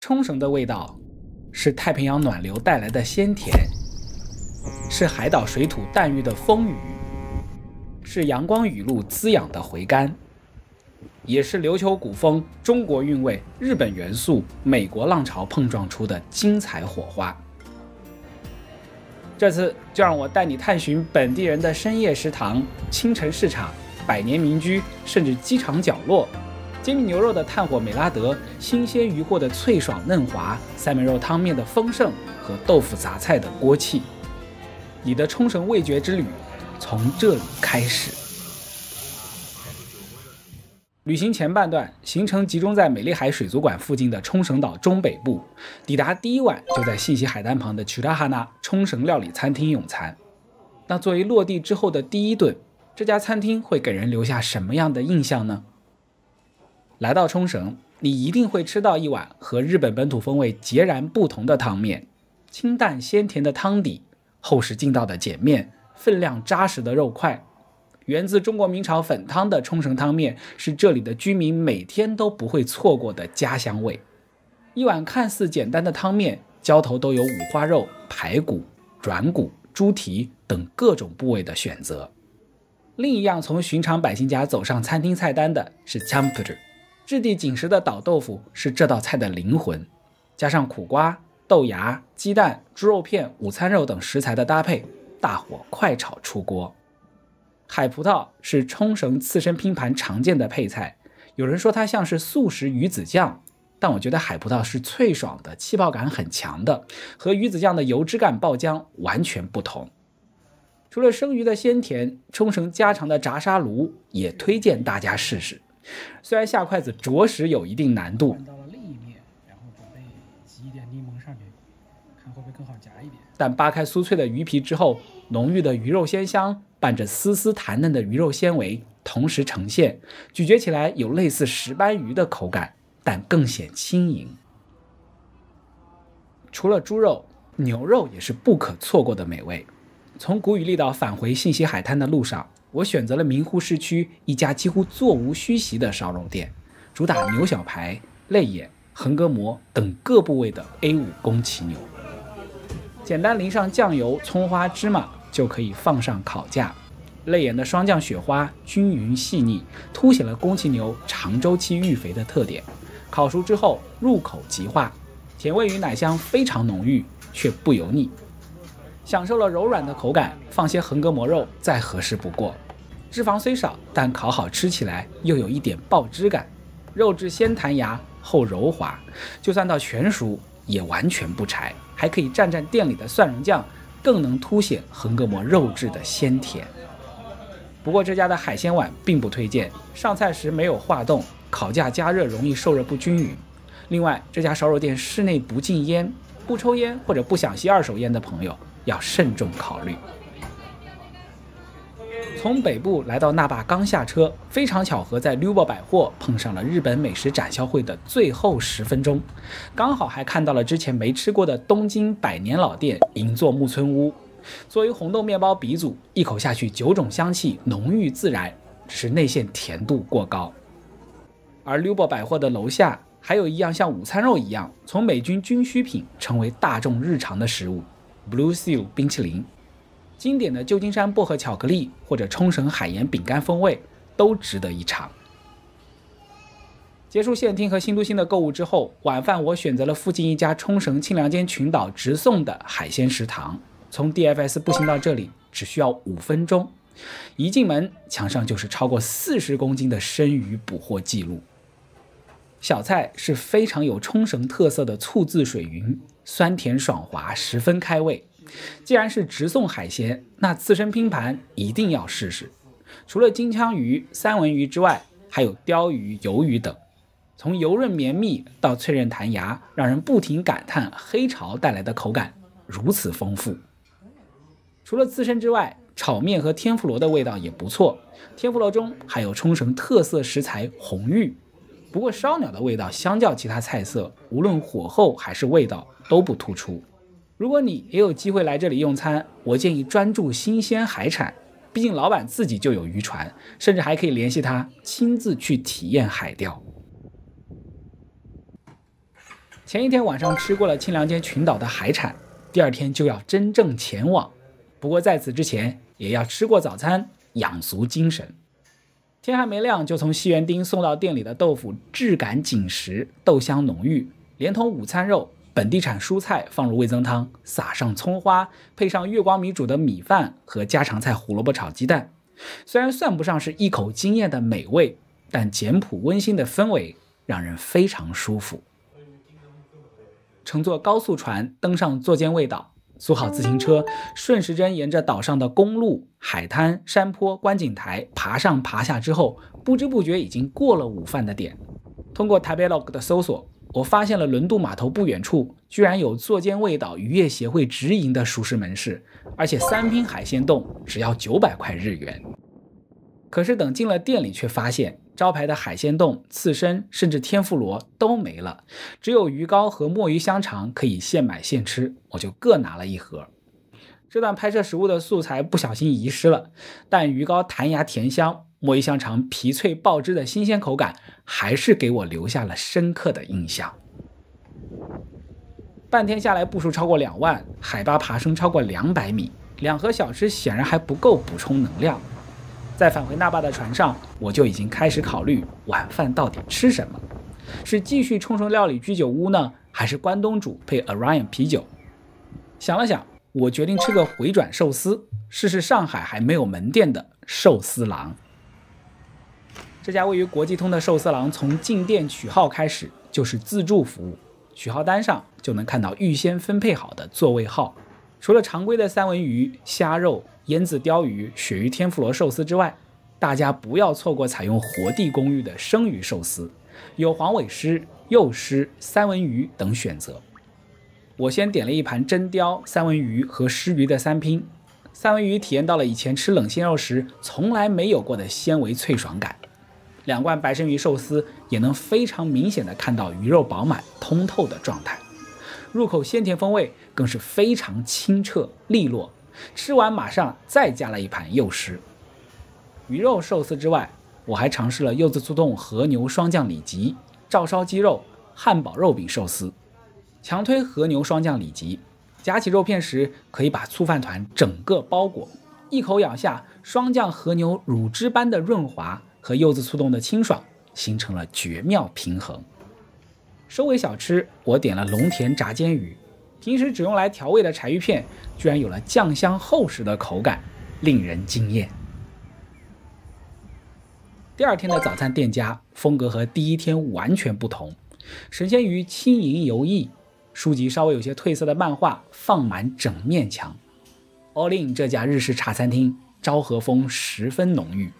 冲绳的味道是太平洋暖流带来的鲜甜，是海岛水土淡郁的丰腴，是阳光雨露滋养的回甘，也是琉球古风、中国韵味、日本元素、美国浪潮碰撞出的精彩火花。这次就让我带你探寻本地人的深夜食堂、清晨市场、百年民居，甚至机场角落。煎饼牛肉的炭火美拉德，新鲜鱼货的脆爽嫩滑，三文肉汤面的丰盛和豆腐杂菜的锅气。你的冲绳味觉之旅从这里开始。旅行前半段，行程集中在美丽海水族馆附近的冲绳岛中北部。抵达第一晚就在信息海滩旁的曲拉哈纳冲绳料理餐厅用餐。那作为落地之后的第一顿，这家餐厅会给人留下什么样的印象呢？来到冲绳，你一定会吃到一碗和日本本土风味截然不同的汤面。清淡鲜甜的汤底，厚实劲道的碱面，分量扎实的肉块。源自中国明朝粉汤的冲绳汤面，是这里的居民每天都不会错过的家乡味。一碗看似简单的汤面，浇头都有五花肉、排骨、软骨、猪蹄等各种部位的选择。另一样从寻常百姓家走上餐厅菜单的是 champuru， 质地紧实的岛豆腐是这道菜的灵魂，加上苦瓜、豆芽、鸡蛋、猪肉片、午餐肉等食材的搭配，大火快炒出锅。海葡萄是冲绳刺身拼盘常见的配菜，有人说它像是素食鱼子酱，但我觉得海葡萄是脆爽的，气泡感很强的，和鱼子酱的油脂感爆浆完全不同。除了生鱼的鲜甜，冲绳家常的炸沙炉也推荐大家试试。虽然下筷子着实有一定难度，到了另一面，然后准备挤一点柠檬上去，看会不会更好夹一点。但扒开酥脆的鱼皮之后，浓郁的鱼肉鲜香伴着丝丝弹嫩的鱼肉纤维同时呈现，咀嚼起来有类似石斑鱼的口感，但更显轻盈。除了猪肉，牛肉也是不可错过的美味。从古宇利岛返回信息海滩的路上，我选择了名护市区一家几乎座无虚席的烧肉店，主打牛小排、肋眼、横膈膜等各部位的 A5 宫崎牛。简单淋上酱油、葱花、芝麻就可以放上烤架。肋眼的双酱雪花均匀细腻，凸显了宫崎牛长周期育肥的特点。烤熟之后入口即化，甜味与奶香非常浓郁，却不油腻。享受了柔软的口感，放些横膈膜肉再合适不过。脂肪虽少，但烤好吃起来又有一点爆汁感，肉质先弹牙后柔滑，就算到全熟也完全不柴，还可以蘸蘸店里的蒜蓉酱，更能凸显横膈膜肉质的鲜甜。不过这家的海鲜碗并不推荐，上菜时没有化冻，烤架加热容易受热不均匀。另外，这家烧肉店室内不禁烟，不抽烟或者不想吸二手烟的朋友要慎重考虑。从北部来到那霸刚下车，非常巧合在 Lubo 百货碰上了日本美食展销会的最后10分钟，刚好还看到了之前没吃过的东京百年老店银座木村屋。作为红豆面包鼻祖，一口下去9种香气浓郁自然，只是内馅甜度过高。而 Lubo 百货的楼下还有一样像午餐肉一样从美军军需品成为大众日常的食物 Blue Seal 冰淇淋，经典的旧金山薄荷巧克力或者冲绳海盐饼干风味都值得一尝。结束县厅和新都心的购物之后，晚饭我选择了附近一家冲绳清凉间群岛直送的海鲜食堂，从 DFS 步行到这里只需要5分钟。一进门，墙上就是超过40公斤的生鱼捕获记录。小菜是非常有冲绳特色的醋渍水云，酸甜爽滑，十分开胃。既然是直送海鲜，那刺身拼盘一定要试试。除了金枪鱼、三文鱼之外，还有鲷鱼、鱿鱼等。从油润绵密到脆韧弹牙，让人不停感叹黑潮带来的口感如此丰富。除了刺身之外，炒面和天妇罗的味道也不错。天妇罗中还有冲绳特色食材红玉。不过烧鸟的味道相较其他菜色，无论火候还是味道都不突出。如果你也有机会来这里用餐，我建议专注新鲜海产，毕竟老板自己就有渔船，甚至还可以联系他亲自去体验海钓。前一天晚上吃过了清凉间群岛的海产，第二天就要真正前往。不过在此之前也要吃过早餐，养足精神。天还没亮就从西园町送到店里的豆腐质感紧实，豆香浓郁，连同午餐肉、本地产蔬菜放入味增汤，撒上葱花，配上月光米煮的米饭和家常菜胡萝卜炒鸡蛋。虽然算不上是一口惊艳的美味，但简朴温馨的氛围让人非常舒服。乘坐高速船登上座间卫岛，租好自行车，顺时针沿着岛上的公路、海滩、山坡、观景台爬上爬下之后，不知不觉已经过了午饭的点。通过 Tabelog 的搜索，我发现了轮渡码头不远处居然有座间卫岛渔业协会直营的熟食门市，而且3拼海鲜冻只要900块日元。可是等进了店里却发现招牌的海鲜冻、刺身甚至天妇罗都没了，只有鱼糕和墨鱼香肠可以现买现吃，我就各拿了一盒。这段拍摄食物的素材不小心遗失了，但鱼糕弹牙甜香，墨鱼香肠皮脆爆汁的新鲜口感还是给我留下了深刻的印象。半天下来步数超过2万，海拔爬升超过200米，2盒小吃显然还不够补充能量。在返回那霸的船上，我就已经开始考虑晚饭到底吃什么，是继续冲绳料理居酒屋呢，还是关东煮配 Orion 啤酒？想了想，我决定吃个回转寿司，试试上海还没有门店的寿司郎。这家位于国际通的寿司郎从进店取号开始就是自助服务，取号单上就能看到预先分配好的座位号。除了常规的三文鱼、虾肉、腌制鲷鱼、鳕鱼天妇罗寿司之外，大家不要错过采用活地公寓的生鱼寿司，有黄尾狮、幼狮、三文鱼等选择。我先点了一盘真鲷、三文鱼和狮鱼的3拼，三文鱼体验到了以前吃冷鲜肉时从来没有过的纤维脆爽感，2罐白生鱼寿司也能非常明显的看到鱼肉饱满通透的状态，入口鲜甜风味更是非常清澈利落，吃完马上再加了一盘幼狮。鱼肉寿司之外，我还尝试了柚子醋冻和牛双酱里脊、照烧鸡肉、汉堡肉饼寿司。强推和牛双酱里脊，夹起肉片时可以把醋饭团整个包裹，一口咬下，双酱和牛乳汁般的润滑和柚子醋冻的清爽形成了绝妙平衡。收尾小吃，我点了龙田炸煎鱼，平时只用来调味的柴鱼片居然有了酱香厚实的口感，令人惊艳。第二天的早餐店家风格和第一天完全不同，神仙鱼轻盈游弋，书籍稍微有些褪色的漫画放满整面墙。All In 这家日式茶餐厅昭和风十分浓郁。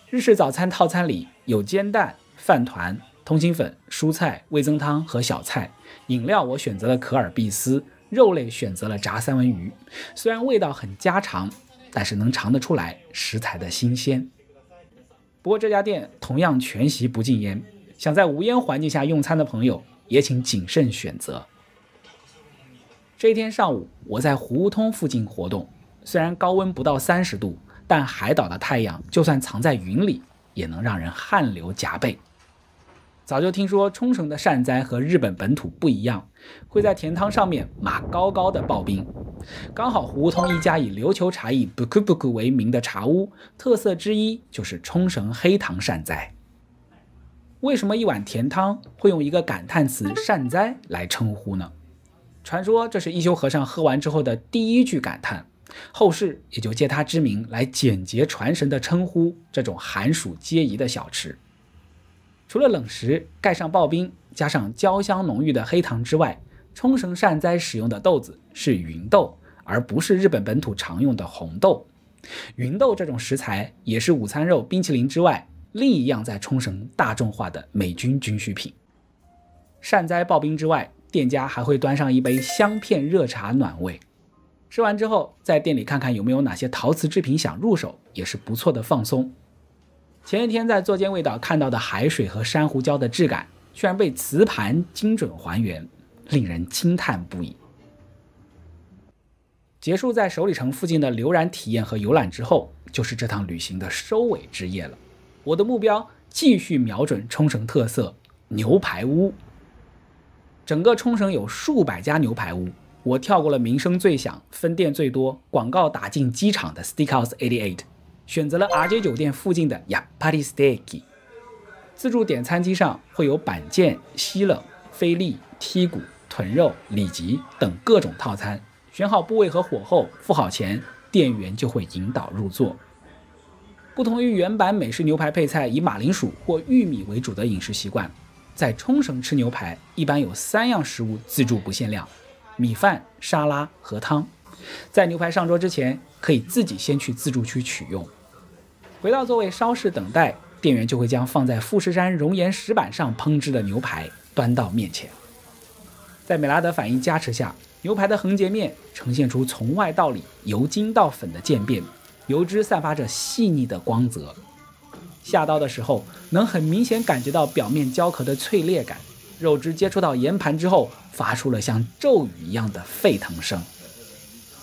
日式早餐套餐里有煎蛋、饭团、通心粉、蔬菜、味增汤和小菜，饮料我选择了可尔必斯，肉类选择了炸三文鱼。虽然味道很家常，但是能尝得出来食材的新鲜。不过这家店同样全席不禁烟，想在无烟环境下用餐的朋友也请谨慎选择。这一天上午，我在湖梧通附近活动，虽然高温不到30度，但海岛的太阳就算藏在云里，也能让人汗流浃背。早就听说冲绳的善哉和日本本土不一样，会在甜汤上面码高高的刨冰。刚好湖梧通一家以琉球茶艺 Buku 为名的茶屋，特色之一就是冲绳黑糖善哉。为什么一碗甜汤会用一个感叹词善哉来称呼呢？传说这是一休和尚喝完之后的第一句感叹，后世也就借他之名来简洁传神的称呼这种寒暑皆宜的小吃。除了冷食盖上刨冰加上焦香浓郁的黑糖之外，冲绳善哉使用的豆子是芸豆，而不是日本本土常用的红豆。芸豆这种食材也是午餐肉、冰淇淋之外另一样在冲绳大众化的美军军需品。善哉刨冰之外，店家还会端上一杯香片热茶暖胃。吃完之后在店里看看有没有哪些陶瓷制品想入手，也是不错的放松。前一天在座间卫岛看到的海水和珊瑚礁的质感居然被瓷盘精准还原，令人惊叹不已。结束在首里城附近的浏览体验和游览之后，就是这趟旅行的收尾之夜了。我的目标继续瞄准冲绳特色牛排屋。整个冲绳有数百家牛排屋，我跳过了名声最响、分店最多、广告打进机场的 Steakhouse 88，选择了 RJ 酒店附近的 Yappari Steak。自助点餐机上会有板腱、西冷、菲力、剔骨、臀肉、里脊等各种套餐，选好部位和火候，付好钱，店员就会引导入座。不同于原版美式牛排配菜以马铃薯或玉米为主的饮食习惯，在冲绳吃牛排一般有3样食物自助不限量：米饭、沙拉和汤。在牛排上桌之前，可以自己先去自助区取用。回到座位稍事等待，店员就会将放在富士山熔岩石板上烹制的牛排端到面前。在美拉德反应加持下，牛排的横截面呈现出从外到里、由筋到粉的渐变，油脂散发着细腻的光泽。下刀的时候，能很明显感觉到表面焦壳的脆裂感，肉汁接触到盐盘之后，发出了像骤雨一样的沸腾声。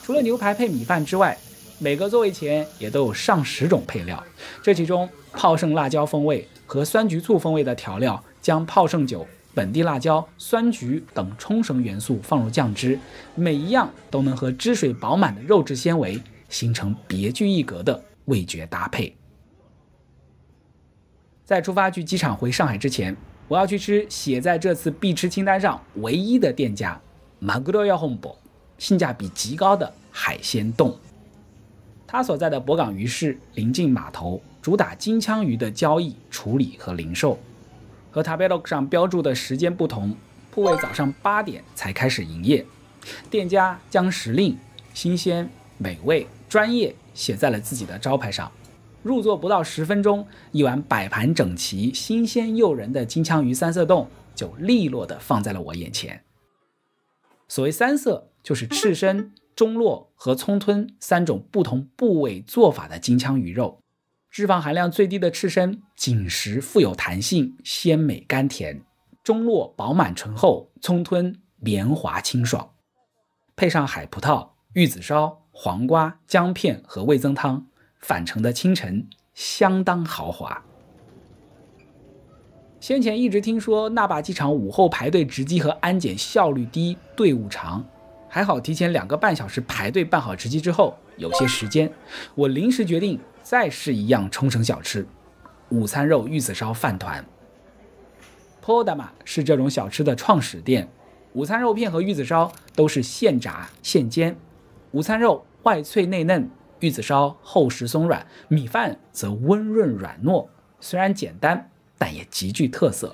除了牛排配米饭之外，每个座位前也都有上10种配料，这其中泡盛辣椒风味和酸橘醋风味的调料将泡盛酒、本地辣椒、酸橘等冲绳元素放入酱汁，每一样都能和汁水饱满的肉质纤维形成别具一格的味觉搭配。在出发去机场回上海之前，我要去吃写在这次必吃清单上唯一的店家Maguro Yahombo，性价比极高的海鲜冻。它所在的博港鱼市临近码头，主打金枪鱼的交易、处理和零售。和 Tabelog 上标注的时间不同，铺位早上8点才开始营业。店家将时令、新鲜、美味、专业写在了自己的招牌上。入座不到10分钟，一碗摆盘整齐、新鲜诱人的金枪鱼3色冻就利落地放在了我眼前。所谓3色，就是赤身、中落和葱吞3种不同部位做法的金枪鱼肉。脂肪含量最低的赤身紧实富有弹性，鲜美甘甜；中落饱满醇厚，葱吞绵滑清爽。配上海葡萄、玉子烧、黄瓜、姜片和味增汤，返程的清晨相当豪华。先前一直听说那霸机场午后排队值机和安检效率低，队伍长，还好提前2个半小时排队办好值机之后，有些时间，我临时决定再试一样冲绳小吃——午餐肉玉子烧饭团。Podama 是这种小吃的创始店，午餐肉片和玉子烧都是现炸现煎，午餐肉外脆内嫩，玉子烧厚实松软，米饭则温润软糯，虽然简单，但也极具特色。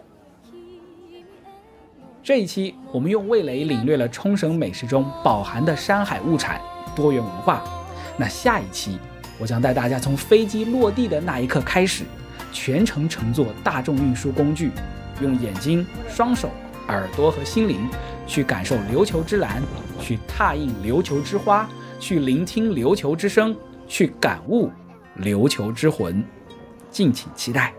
这一期我们用味蕾领略了冲绳美食中饱含的山海物产、多元文化。那下一期我将带大家从飞机落地的那一刻开始，全程乘坐大众运输工具，用眼睛、双手、耳朵和心灵去感受琉球之蓝，去踏印琉球之花，去聆听琉球之声，去感悟琉球之魂。敬请期待。